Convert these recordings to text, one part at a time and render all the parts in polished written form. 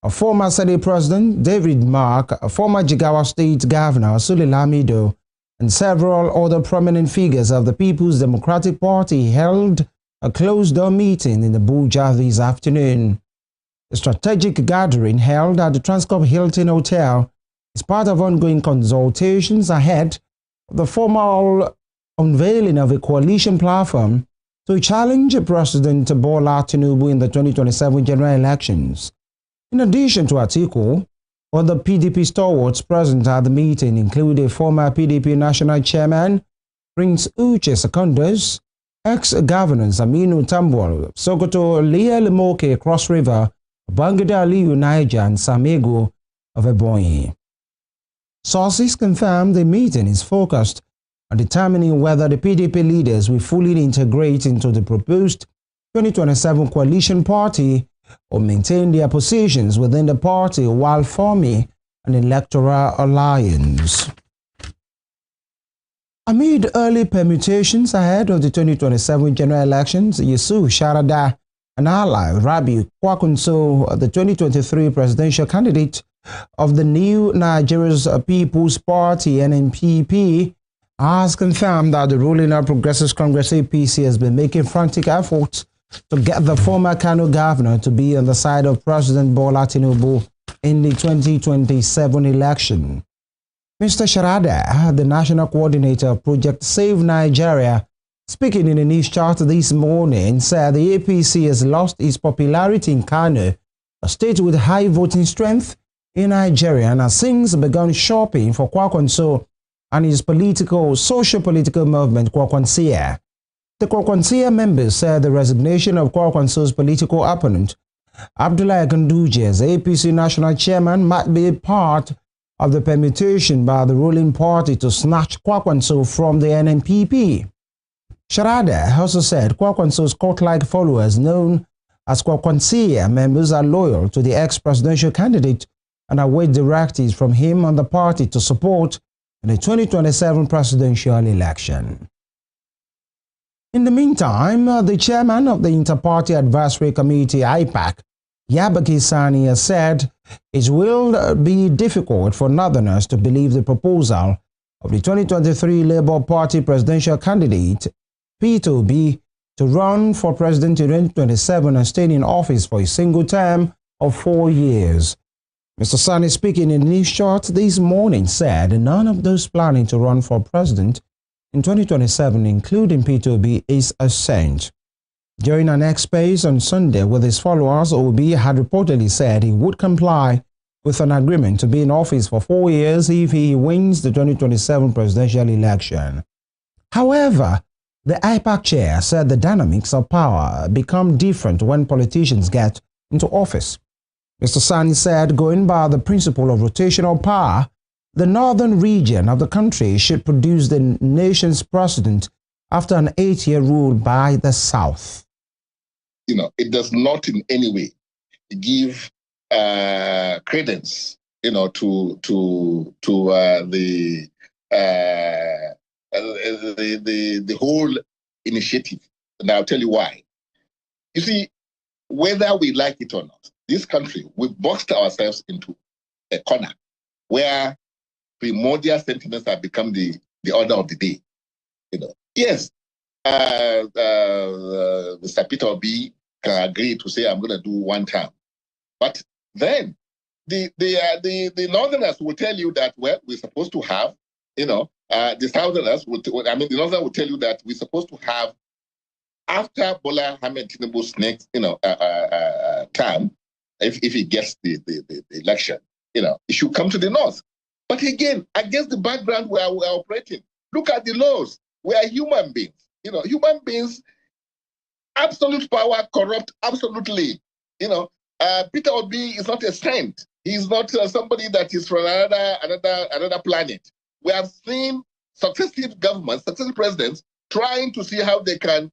A former Senate President David Mark, a former Jigawa State Governor Sule Lamido, and several other prominent figures of the People's Democratic Party held a closed-door meeting in Abuja this afternoon. The strategic gathering held at the Transcorp Hilton Hotel is part of ongoing consultations ahead of the formal unveiling of a coalition platform to challenge President Bola Tinubu in the 2027 general elections. In addition to Atiku, other PDP stalwarts present at the meeting include a former PDP national chairman, Prince Uche Secondus, ex-governors Aminu Tambuwal, Sokoto, Leah Lemoke, Cross River, Bangida Aliyu Niger, and Samego of Ebonyi. Sources confirm the meeting is focused on determining whether the PDP leaders will fully integrate into the proposed 2027 coalition party or maintain their positions within the party while forming an electoral alliance. Amid early permutations ahead of the 2027 general elections, Yusuf Sharada, an ally, Rabi Kwakunso, the 2023 presidential candidate of the new Nigeria's People's Party (NNPP), has confirmed that the ruling All Progressives Congress APC has been making frantic efforts to get the former Kano governor to be on the side of President Bola Tinubu in the 2027 election. Mr. Sharada, the national coordinator of Project Save Nigeria, speaking in a news chart this morning, said the APC has lost its popularity in Kano, a state with high voting strength in Nigeria, and has since begun shopping for Kwakunso and his socio-political movement, Kwakwansia. The Kwakwansia members said the resignation of Kwakunso's political opponent, Abdullahi Ganduje, as APC national chairman, might be a part of the permutation by the ruling party to snatch Kwakunso from the NNPP. Sharada also said Kwakwanso's cult-like followers, known as Kwakwansia members, are loyal to the ex-presidential candidate and await directives from him and the party to support in the 2027 presidential election. In the meantime, the chairman of the Inter-Party Advisory Committee, IPAC, Yabaki Sani, has said it will be difficult for Northerners to believe the proposal of the 2023 Labour Party presidential candidate, Peter Obi, to run for president in 2027 and stay in office for a single term of 4 years. Mr. Sani, speaking in a news short this morning, said none of those planning to run for president in 2027, including Peter Obi, is a saint. During an X-Space on Sunday with his followers, Obi had reportedly said he would comply with an agreement to be in office for 4 years if he wins the 2027 presidential election. However, the IPAC chair said the dynamics of power become different when politicians get into office. Mr. Sani said, going by the principle of rotational power, the northern region of the country should produce the nation's president after an 8-year rule by the South. It does not in any way give credence, to the whole initiative. And I'll tell you why. You see, whether we like it or not, this country, we've boxed ourselves into a corner where primordial sentiments have become the order of the day. Yes, Mr. Peter Obi can agree to say, I'm going to do 1 term. But then the Northerners will tell you that, well, we're supposed to have, the Southerners the Northerners will tell you that we're supposed to have, after Bola Ahmed Tinubu's next, term, if he gets the election, it should come to the North. But again, against the background where we are operating, look at the laws. We are human beings. Human beings, absolute power corrupt absolutely. Peter Obi is not a saint. He's not somebody that is from another planet. We have seen successive governments, successive presidents trying to see how they can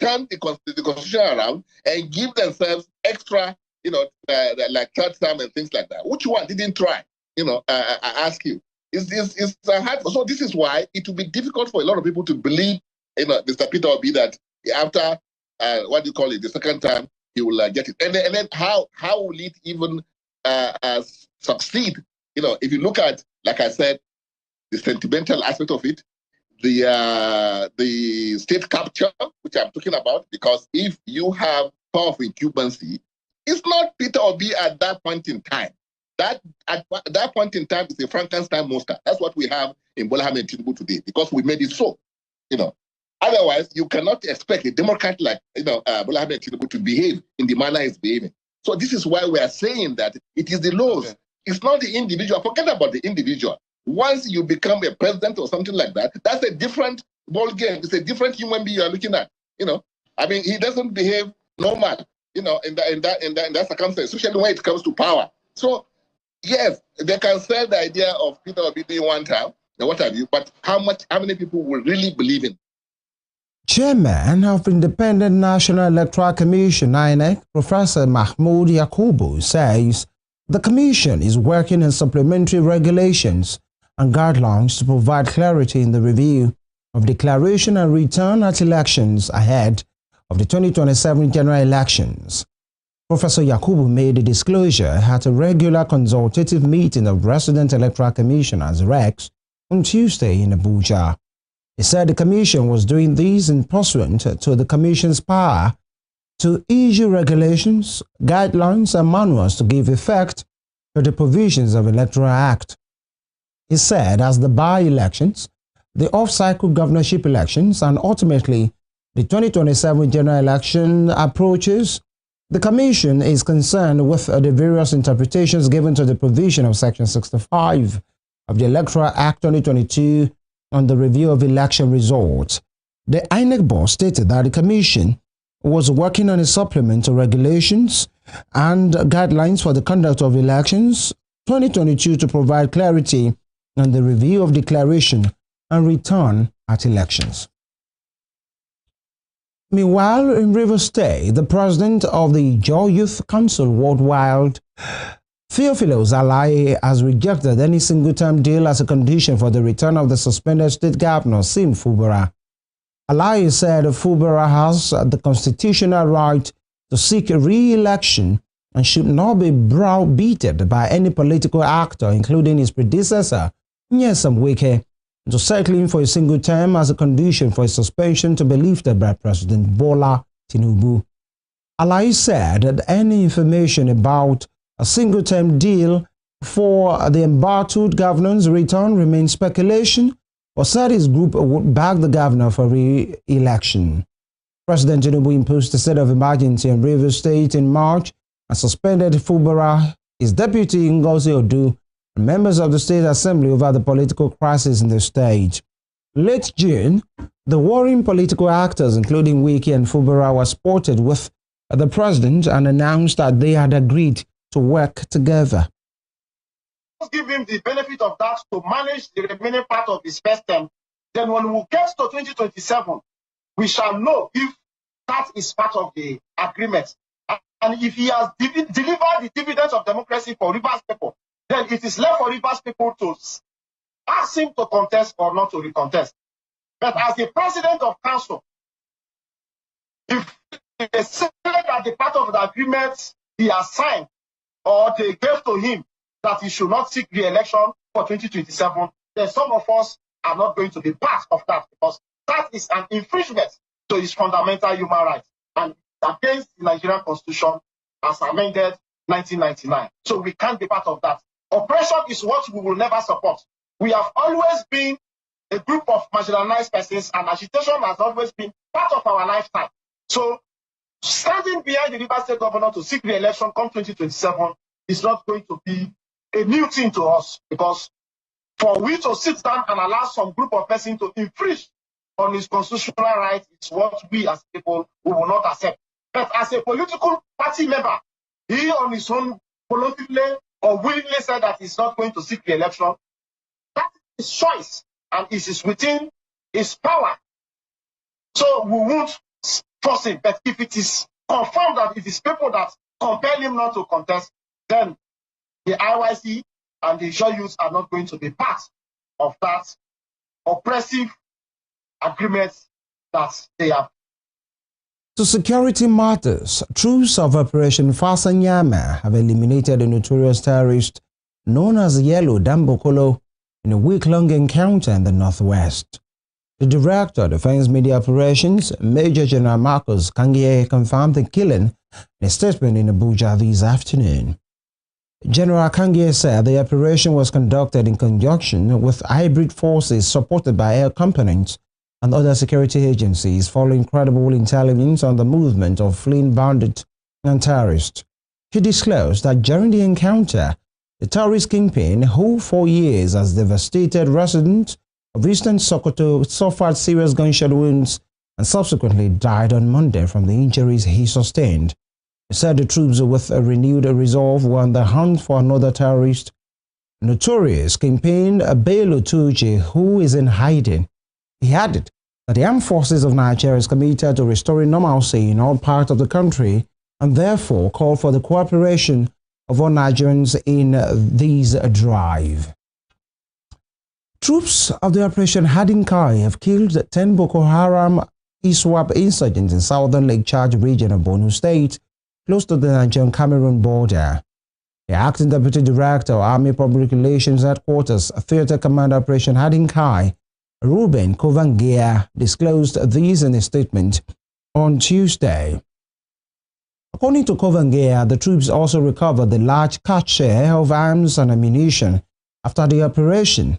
turn the constitution around and give themselves extra, like 3rd term and things like that. Which one didn't try? I ask you. It's hard. So this is why it will be difficult for a lot of people to believe, Mr. Peter Obi, that after the 2nd time he will get it. And then how will it even succeed, if you look at, like I said, the sentimental aspect of it, the state capture, which I'm talking about, because if you have power of incumbency, it's not Peter Obi at that point in time. At that point in time, it's a Frankenstein monster. That's what we have in Bola Ahmed Tinubu today, because we made it so. Otherwise, you cannot expect a Democrat like Bola Ahmed Tinubu to behave in the manner he's behaving. So this is why we are saying that it is the laws. Okay. It's not the individual. Forget about the individual. Once you become a president or something like that, that's a different ball game. It's a different human being you are looking at. He doesn't behave normal. In that circumstance, especially when it comes to power. So yes, they can sell the idea of Peter Obi doing one term and what have you, but how many people will really believe in? Chairman of Independent National Electoral Commission, Inec, Professor Mahmood Yakubu, says the Commission is working on supplementary regulations and guidelines to provide clarity in the review of declaration and return at elections ahead of the 2027 general elections. Professor Yakubu made a disclosure at a regular consultative meeting of Resident Electoral Commissioners, RECs, on Tuesday in Abuja. He said the Commission was doing this in pursuant to the Commission's power to issue regulations, guidelines, and manuals to give effect to the provisions of the Electoral Act. He said as the by-elections, the off-cycle governorship elections, and ultimately the 2027 general election approaches, the Commission is concerned with the various interpretations given to the provision of Section 65 of the Electoral Act 2022 on the review of election results. The INEC board stated that the Commission was working on a supplement to regulations and guidelines for the conduct of elections 2022 to provide clarity on the review of declaration and return at elections. Meanwhile, in Rivers State, the president of the Joy Youth Council Worldwide, Theophilus Alaye, has rejected any single-term deal as a condition for the return of the suspended state governor, Sim Fubara. Alaye said Fubara has the constitutional right to seek re-election and should not be browbeaten by any political actor, including his predecessor, Nyesom Wike, to settling for a single term as a condition for a suspension to be lifted by President Bola Tinubu. Alaye said that any information about a single-term deal for the embattled governor's return remains speculation, but said his group would back the governor for re-election. President Tinubu imposed a state of emergency in Rivers State in March and suspended Fubara, his deputy Ngozi Odu, and members of the State Assembly over the political crisis in the state. Late June, the warring political actors, including Wike and Fubara, were spotted with the president and announced that they had agreed to work together. Let's give him the benefit of that to manage the remaining part of his first term. Then when we get to 2027, we shall know if that is part of the agreement. And if he has delivered the dividends of democracy for Rivers people, then it is left for Rivers people to ask him to contest or not to recontest. But as the president of council, if they say that the part of the agreement he has signed or they gave to him that he should not seek re-election for 2027, then some of us are not going to be part of that, because that is an infringement to his fundamental human rights and against the Nigerian Constitution as amended 1999. So we can't be part of that. Oppression is what we will never support. We have always been a group of marginalized persons, and agitation has always been part of our lifetime. So standing behind the Rivers State governor to seek re-election come 2027 is not going to be a new thing to us, because for we to sit down and allow some group of persons to infringe on his constitutional rights is what we as people we will not accept. But as a political party member, he on his own voluntarily or willingly said that he's not going to seek the election. That is his choice, and it is within his power. So we won't force him. But if it is confirmed that it is people that compel him not to contest, then the IYC and the Joy Youth are not going to be part of that oppressive agreement that they have To security matters, troops of Operation Fasanyama have eliminated a notorious terrorist known as Yellow Dambokolo in a week-long encounter in the northwest. The Director of Defense Media Operations, Major General Marcus Kangie, confirmed the killing in a statement in Abuja this afternoon. General Kangie said the operation was conducted in conjunction with hybrid forces supported by air components and other security agencies following credible intelligence on the movement of fleeing bandits and terrorists. He disclosed that during the encounter, the terrorist kingpin, who for years has devastated residents of Eastern Sokoto, suffered serious gunshot wounds and subsequently died on Monday from the injuries he sustained. He said the troops with a renewed resolve were on the hunt for another terrorist, notorious kingpin Bello Tuji, who is in hiding. He added that the armed forces of Nigeria is committed to restoring normalcy in all parts of the country and therefore called for the cooperation of all Nigerians in this drive. Troops of the Operation Hadinkai have killed 10 Boko Haram ISWAP insurgents in southern Lake Chad region of Borno State, close to the Nigerian-Cameroon border. The Acting Deputy Director of Army Public Relations Headquarters, Theater Commander Operation Hadinkai, Ruben Kovangia, disclosed this in a statement on Tuesday. According to Kovangia, the troops also recovered the large cache of arms and ammunition after the operation.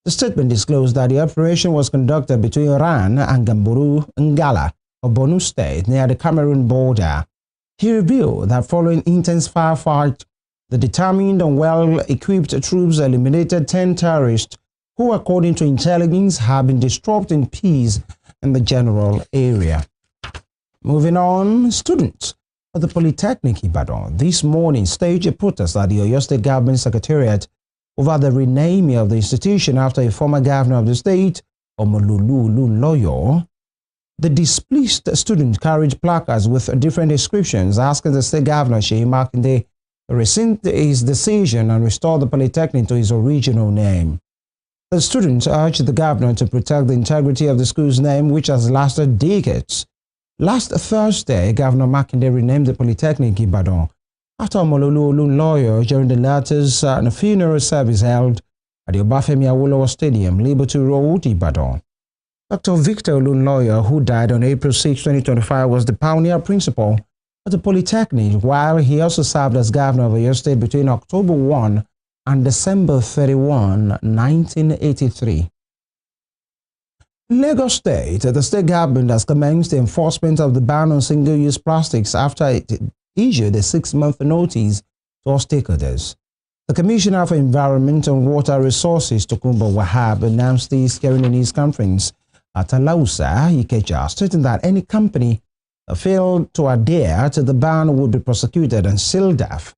The statement disclosed that the operation was conducted between Ran and Gamburu Ngala of Borno State near the Cameroon border. He revealed that following intense firefight, the determined and well-equipped troops eliminated 10 terrorists who, according to intelligence, have been disrupting peace in the general area. Moving on, students of the Polytechnic Ibadan this morning staged a protest at the Oyo State Government Secretariat over the renaming of the institution after a former governor of the state, Omololu Loyo. The displeased students carried placards with different descriptions asking the state governor, Seyi Makinde, to rescind his decision and restore the Polytechnic to its original name. The students urged the governor to protect the integrity of the school's name, which has lasted decades. Last Thursday, Governor Makinde renamed the Polytechnic Ibadan after Omololu Loyo during the latter's funeral service held at the Obafemi Awolowo Stadium, Liberty Road, Ibadan. Dr. Victor Olunloyo, who died on April 6, 2025, was the pioneer principal at the Polytechnic, while he also served as governor of Oyo State between October 1 and December 31, 1983. In Lagos State, the state government has commenced the enforcement of the ban on single-use plastics after it issued a 6-month notice to all stakeholders. The Commissioner for Environment and Water Resources, Tokunbo Wahab, announced this during a news conference at Alausa, Ikeja, stating that any company that failed to adhere to the ban would be prosecuted and sealed off.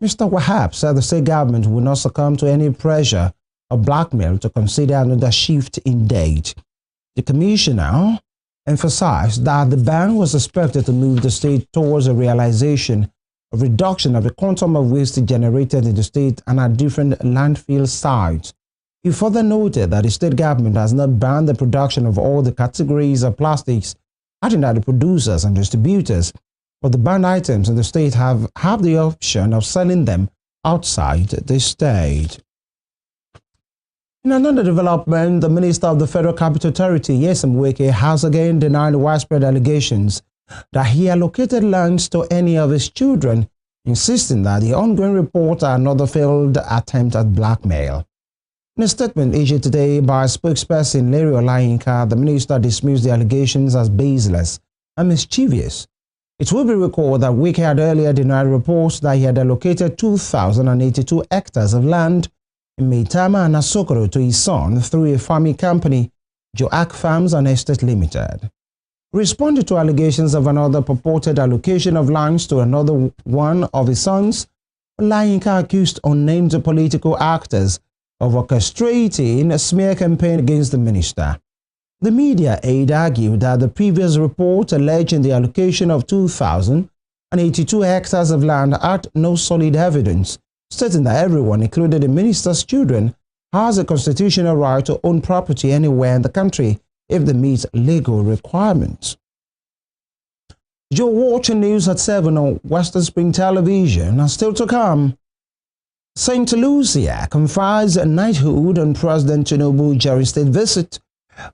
Mr. Wahab said the state government will not succumb to any pressure or blackmail to consider another shift in date. The commissioner emphasized that the ban was expected to move the state towards a realization of reduction of the quantum of waste generated in the state and at different landfill sites. He further noted that the state government has not banned the production of all the categories of plastics, adding that the producers and distributors of the banned items in the state have the option of selling them outside the state. In another development, the Minister of the Federal Capital Territory, Nyesom Wike, has again denied widespread allegations that he allocated lands to any of his children, insisting that the ongoing reports are another failed attempt at blackmail. In a statement issued today by spokesperson Larry Olayinka, the minister dismissed the allegations as baseless and mischievous. It will be recalled that Wike had earlier denied reports that he had allocated 2,082 hectares of land in Maitama and Asokoro to his son through a farming company, Joak Farms and Estate Limited. Responding to allegations of another purported allocation of lands to another one of his sons, Olayinka accused unnamed political actors of orchestrating a smear campaign against the minister. The media aide argued that the previous report alleging the allocation of 2,082 hectares of land had no solid evidence, stating that everyone, including the minister's children, has a constitutional right to own property anywhere in the country if they meet legal requirements. You're watching News at 7 on Western Spring Television. And still to come, St. Lucia confides a knighthood on President Tinubu Jerry State visit.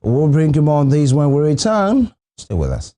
We'll bring you more on these when we return. Stay with us.